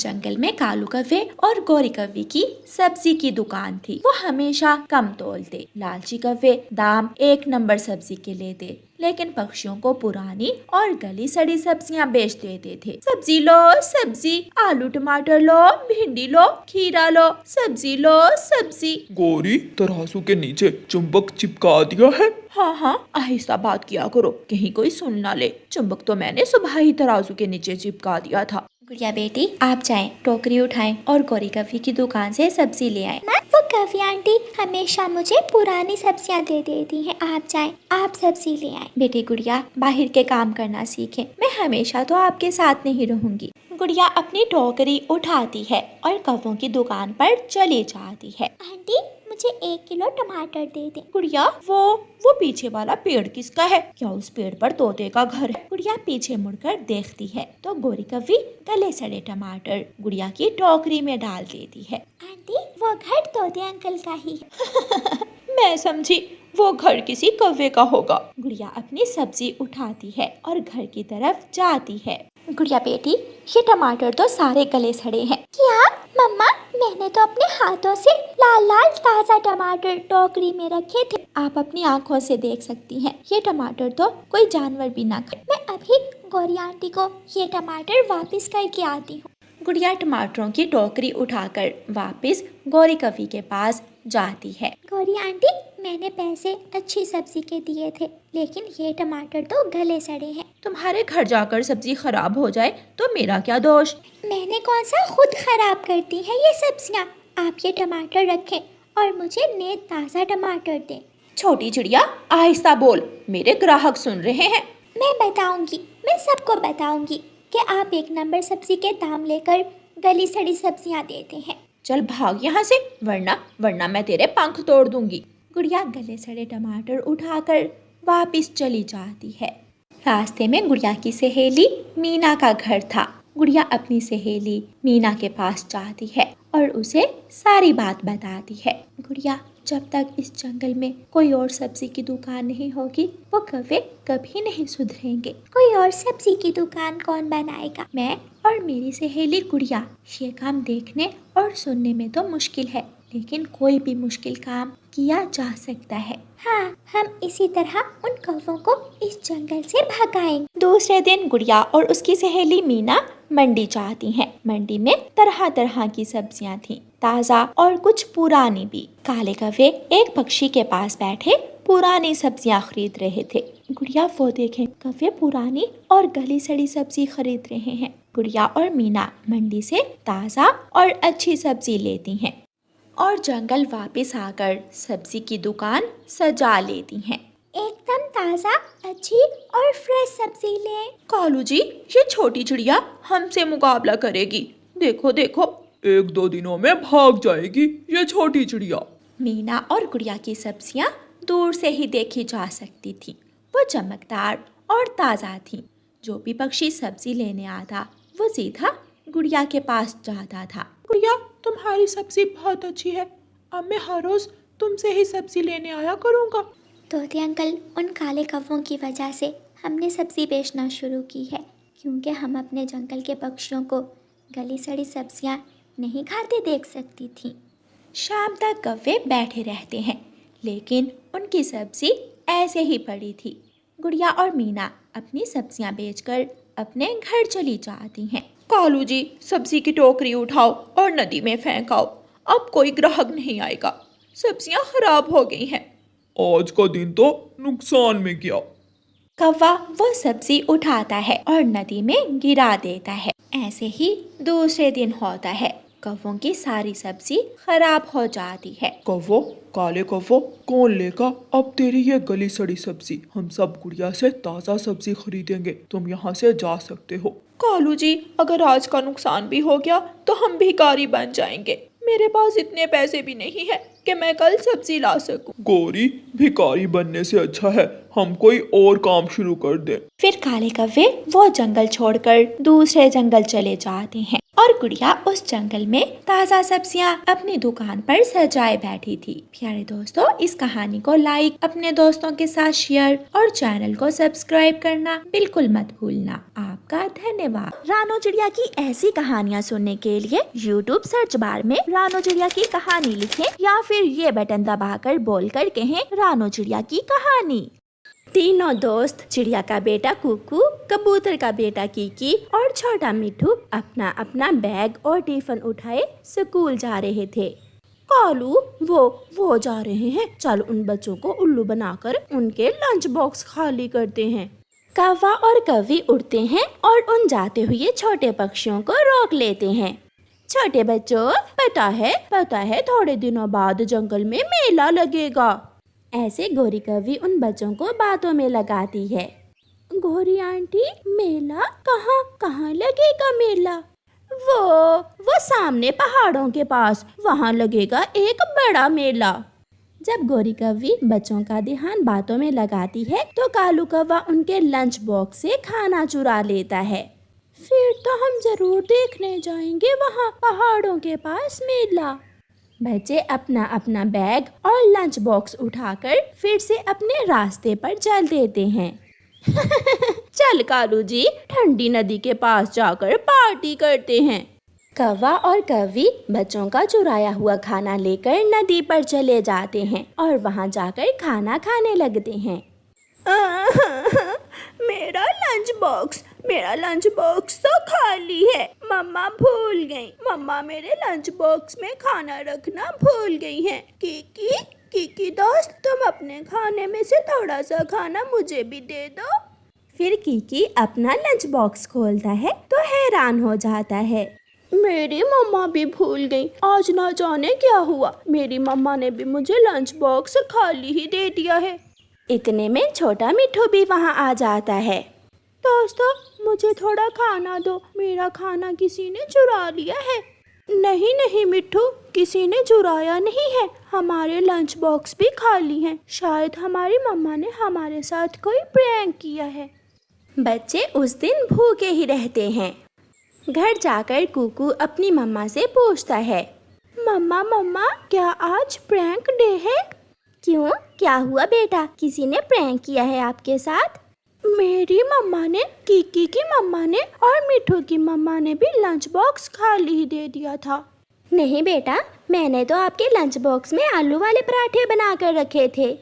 जंगल में कालू कव्वे और गोरी कव्वे की सब्जी की दुकान थी। वो हमेशा कम तोलते। लालची कव्वे दाम 1 नंबर सब्जी के लेते, लेकिन पक्षियों को पुरानी और गली सड़ी सब्जियां बेच देते थे। सब्जी लो सब्जी, आलू टमाटर लो, भिंडी लो, खीरा लो, सब्जी लो सब्जी। गोरी, तराजू के नीचे चुंबक चिपका दिया है। हाँ, आहिस्ता बात किया करो, कहीं कोई सुन ना ले। चुंबक तो मैंने सुबह ही तराजू के नीचे चिपका दिया था। गुड़िया बेटी, आप जाएं, टोकरी उठाएं और गोरी कव्वे की दुकान से सब्जी ले आएं। वो कव्वे आंटी हमेशा मुझे पुरानी सब्जियां दे देती हैं। आप जाएं, आप सब्जी ले आएं। बेटी गुड़िया, बाहर के काम करना सीखें। मैं हमेशा तो आपके साथ नहीं रहूंगी। गुड़िया अपनी टोकरी उठाती है और कव्वों की दुकान पर चली जाती है। आंटी, मुझे 1 किलो टमाटर दे दे। गुड़िया, वो पीछे वाला पेड़ किसका है? क्या उस पेड़ पर तोते का घर है? गुड़िया पीछे मुड़कर देखती है तो गोरी कव्वे गले सड़े टमाटर गुड़िया की टोकरी में डाल देती है। आंटी, वो घर तोते अंकल का ही है। मैं समझी, वो घर किसी कव्वे का होगा। गुड़िया अपनी सब्जी उठाती है और घर की तरफ जाती है। गुड़िया बेटी, ये टमाटर तो सारे गले सड़े हैं। क्या मम्मा, मैंने तो अपने हाथों से लाल लाल ताजा टमाटर टोकरी में रखे थे। आप अपनी आँखों से देख सकती हैं, ये टमाटर तो कोई जानवर भी ना खाए। मैं अभी गौरी आंटी को ये टमाटर वापस करके आती हूँ। गुड़िया टमाटरों की टोकरी उठाकर वापस गौरी कव्वे के पास जाती है। गौरी आंटी, मैंने पैसे अच्छी सब्जी के दिए थे, लेकिन ये टमाटर तो गले सड़े हैं। तुम्हारे घर जाकर सब्जी खराब हो जाए तो मेरा क्या दोष? मैंने कौन सा खुद खराब करती है ये सब्जियाँ। आप ये टमाटर रखें और मुझे नए ताज़ा टमाटर दें। छोटी चिड़िया, आहिस्ता बोल, मेरे ग्राहक सुन रहे हैं। मैं बताऊंगी, मैं सबको बताऊंगी कि आप 1 नंबर सब्जी के दाम लेकर गली सड़ी सब्जियां देते हैं। चल भाग यहाँ से, वरना मैं तेरे पंख तोड़ दूंगी। गुड़िया गले सड़े टमाटर उठाकर वापस चली जाती है। रास्ते में गुड़िया की सहेली मीना का घर था। गुड़िया अपनी सहेली मीना के पास जाती है और उसे सारी बात बताती है। गुड़िया, जब तक इस जंगल में कोई और सब्जी की दुकान नहीं होगी, वो कव्वे कभी नहीं सुधरेंगे। कोई और सब्जी की दुकान कौन बनाएगा? मैं और मेरी सहेली गुड़िया। ये काम देखने और सुनने में तो मुश्किल है, लेकिन कोई भी मुश्किल काम किया जा सकता है। हाँ, हम इसी तरह उन कौवों को इस जंगल से भगाएंगे। दूसरे दिन गुड़िया और उसकी सहेली मीना मंडी जाती हैं। मंडी में तरह तरह की सब्जियां थीं, ताज़ा और कुछ पुरानी भी। काले कव्वे एक पक्षी के पास बैठे पुरानी सब्जियां खरीद रहे थे। गुड़िया वो देखें, कव्वे पुरानी और गली सड़ी सब्जी खरीद रहे हैं। गुड़िया और मीना मंडी से ताज़ा और अच्छी सब्जी लेती हैं और जंगल वापस आकर सब्जी की दुकान सजा लेती हैं। एकदम ताज़ा, अच्छी और फ्रेश सब्जी ले। कालू जी, ये छोटी चिड़िया हमसे मुकाबला करेगी। देखो देखो, 1-2 दिनों में भाग जाएगी ये छोटी चिड़िया। मीना और गुड़िया की सब्जियां दूर से ही देखी जा सकती थी। वो चमकदार और ताज़ा थी। जो भी पक्षी सब्जी लेने आता वो सीधा गुड़िया के पास जाता था। गुड़िया, तुम्हारी सब्जी बहुत अच्छी है, अब मैं हर रोज तुमसे ही सब्जी लेने आया करूँगा। तोते अंकल, उन काले कौवों की वजह से हमने सब्जी बेचना शुरू की है, क्योंकि हम अपने जंगल के पक्षियों को गली सड़ी सब्जियां नहीं खाते देख सकती थी। शाम तक कव्वे बैठे रहते हैं, लेकिन उनकी सब्जी ऐसे ही पड़ी थी। गुड़िया और मीना अपनी सब्जियां बेचकर अपने घर चली जाती हैं। कालू जी, सब्जी की टोकरी उठाओ और नदी में फेंकाओ, अब कोई ग्राहक नहीं आएगा, सब्जियां खराब हो गई हैं। आज का दिन तो नुकसान में गया। कौवा वो सब्जी उठाता है और नदी में गिरा देता है। ऐसे ही दूसरे दिन होता है। कौवों की सारी सब्जी खराब हो जाती है। कौवो, काले कौवो, कौन लेगा अब तेरी ये गली सड़ी सब्जी? हम सब गुड़िया से ताज़ा सब्जी खरीदेंगे, तुम यहाँ से जा सकते हो। कालू जी, अगर आज का नुकसान भी हो गया तो हम भिखारी बन जाएंगे। मेरे पास इतने पैसे भी नहीं है कि मैं कल सब्जी ला सकूं। गौरी, भिखारी बनने से अच्छा है हम कोई और काम शुरू कर दें। फिर काले कव्वे वो जंगल छोड़कर दूसरे जंगल चले जाते हैं और गुड़िया उस जंगल में ताज़ा सब्जियां अपनी दुकान पर सजाए बैठी थी। प्यारे दोस्तों, इस कहानी को लाइक, अपने दोस्तों के साथ शेयर और चैनल को सब्सक्राइब करना बिल्कुल मत भूलना। आपका धन्यवाद। रानो चिड़िया की ऐसी कहानियाँ सुनने के लिए YouTube सर्च बार में रानो चिड़िया की कहानी लिखें या फिर ये बटन दबाकर बोलकर कहें रानो चिड़िया की कहानी। तीनों दोस्त, चिड़िया का बेटा कुकू, कबूतर का बेटा कीकी और छोटा मिठू अपना अपना बैग और टिफिन उठाए स्कूल जा रहे थे। कालू, वो जा रहे हैं, चल उन बच्चों को उल्लू बनाकर उनके लंच बॉक्स खाली करते हैं। कौवा और कव्वी उड़ते हैं और उन जाते हुए छोटे पक्षियों को रोक लेते हैं। छोटे बच्चों, पता है थोड़े दिनों बाद जंगल में मेला लगेगा। ऐसे गोरी कव्वी उन बच्चों को बातों में लगाती है। गोरी आंटी, मेला कहाँ लगेगा मेला? वो सामने पहाड़ों के पास, वहाँ लगेगा एक बड़ा मेला। जब गोरी कव्वी बच्चों का ध्यान बातों में लगाती है तो कालू कौवा उनके लंच बॉक्स से खाना चुरा लेता है। फिर तो हम जरूर देखने जाएंगे वहाँ पहाड़ों के पास मेला। बच्चे अपना अपना बैग और लंच बॉक्स उठाकर फिर से अपने रास्ते पर चल देते हैं। चल कालू जी, ठंडी नदी के पास जाकर पार्टी करते हैं। कौवा और कव्वी बच्चों का चुराया हुआ खाना लेकर नदी पर चले जाते हैं और वहां जाकर खाना खाने लगते हैं। मेरा लंच बॉक्स तो खाली है। मम्मा भूल गई। मम्मा मेरे लंच बॉक्स में खाना रखना भूल गई हैं। कीकी दोस्त, तुम अपने खाने में से थोड़ा सा खाना मुझे भी दे दो। फिर कीकी अपना लंच बॉक्स खोलता है तो हैरान हो जाता है। मेरी मम्मा भी भूल गई। आज ना जाने क्या हुआ, मेरी मम्मा ने भी मुझे लंच बॉक्स खाली ही दे दिया है। इतने में छोटा मिठू भी वहाँ आ जाता है। दोस्तों, मुझे थोड़ा खाना दो, मेरा खाना किसी ने चुरा लिया है। नहीं मिठू, किसी ने चुराया नहीं है, हमारे लंच बॉक्स भी खाली हैं। शायद हमारी मम्मा ने हमारे साथ कोई प्रैंक किया है। बच्चे उस दिन भूखे ही रहते हैं। घर जाकर कुकू अपनी मम्मा से पूछता है, मम्मा क्या आज प्रैंक डे है? क्यों, क्या हुआ बेटा, किसी ने प्रैंक किया है आपके साथ? मेरी मम्मा ने, कीकी की मम्मा ने और मिठू की मम्मा ने भी लंच बॉक्स खाली ही दे दिया था। नहीं बेटा, मैंने तो आपके लंच बॉक्स में आलू वाले पराठे बनाकर रखे थे।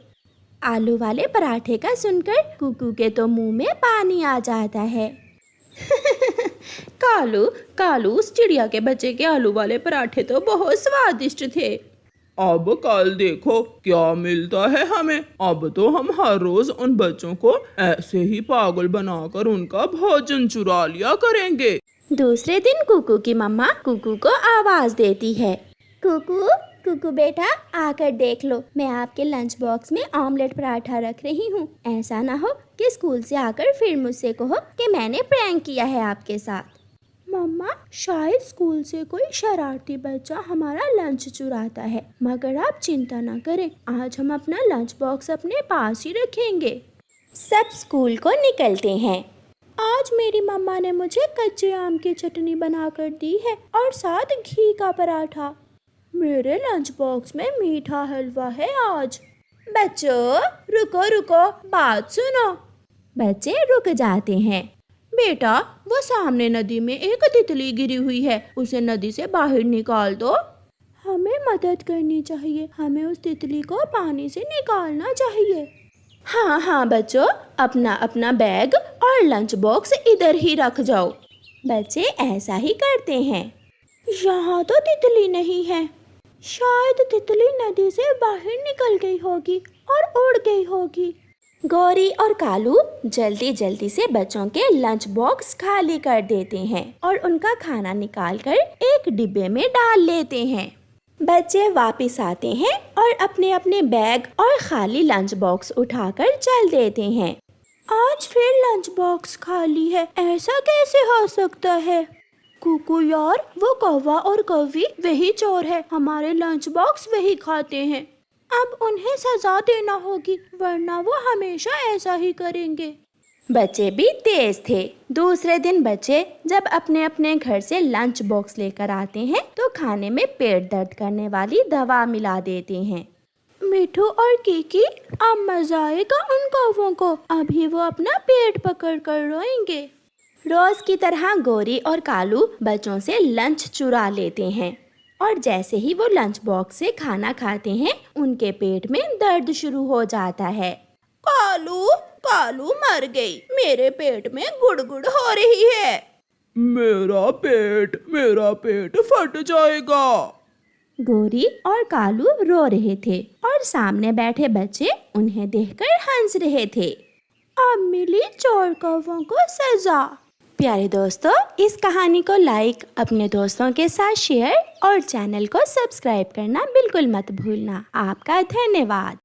आलू वाले पराठे का सुनकर कुकू के तो मुंह में पानी आ जाता है। कालू, उस चिड़िया के बच्चे के आलू वाले पराठे तो बहुत स्वादिष्ट थे। अब कल देखो क्या मिलता है हमें। अब तो हम हर रोज उन बच्चों को ऐसे ही पागल बनाकर उनका भोजन चुरा लिया करेंगे। दूसरे दिन कुकू की मम्मा कुकू को आवाज देती है। कुकू बेटा, आकर देख लो, मैं आपके लंच बॉक्स में ऑमलेट पराठा रख रही हूँ। ऐसा ना हो कि स्कूल से आकर फिर मुझसे कहो कि मैंने प्रैंक किया है आपके साथ। मम्मा, शायद स्कूल से कोई शरारती बच्चा हमारा लंच चुराता है, मगर आप चिंता ना करें, आज हम अपना लंच बॉक्स अपने पास ही रखेंगे। सब स्कूल को निकलते हैं। आज मेरी मम्मा ने मुझे कच्चे आम की चटनी बनाकर दी है और साथ घी का पराठा। मेरे लंच बॉक्स में मीठा हलवा है आज। बच्चों, रुको, बात सुनो। बच्चे रुक जाते हैं। बेटा, वो सामने नदी में एक तितली गिरी हुई है, उसे नदी से बाहर निकाल दो। हमें मदद करनी चाहिए, हमें उस तितली को पानी से निकालना चाहिए। हाँ बच्चों, अपना अपना बैग और लंच बॉक्स इधर ही रख जाओ। बच्चे ऐसा ही करते हैं। यहाँ तो तितली नहीं है, शायद तितली नदी से बाहर निकल गई होगी और उड़ गई होगी। गौरी और कालू जल्दी से बच्चों के लंच बॉक्स खाली कर देते हैं और उनका खाना निकालकर एक डिब्बे में डाल लेते हैं। बच्चे वापस आते हैं और अपने अपने बैग और खाली लंच बॉक्स उठाकर चल देते हैं। आज फिर लंच बॉक्स खाली है, ऐसा कैसे हो सकता है? कुकू यार, वो कौवा और कौवी वही चोर है, हमारे लंच बॉक्स वही खाते हैं। अब उन्हें सजा देना होगी, वरना वो हमेशा ऐसा ही करेंगे। बच्चे भी तेज थे। दूसरे दिन बच्चे जब अपने अपने घर से लंच बॉक्स लेकर आते हैं तो खाने में पेट दर्द करने वाली दवा मिला देते हैं। मिठू और कीकी, अब मजा आएगा उन कौवों को, अभी वो अपना पेट पकड़ कर रोएंगे। रोज की तरह गोरी और कालू बच्चों से लंच चुरा लेते हैं और जैसे ही वो लंच बॉक्स से खाना खाते हैं उनके पेट में दर्द शुरू हो जाता है। कालू कालू मर गई, मेरे पेट में गुड़गुड़ हो रही है। मेरा पेट फट जाएगा। गोरी और कालू रो रहे थे और सामने बैठे बच्चे उन्हें देखकर हंस रहे थे। अब मिली चोर कौवों को सजा। प्यारे दोस्तों, इस कहानी को लाइक, अपने दोस्तों के साथ शेयर और चैनल को सब्सक्राइब करना बिल्कुल मत भूलना। आपका धन्यवाद।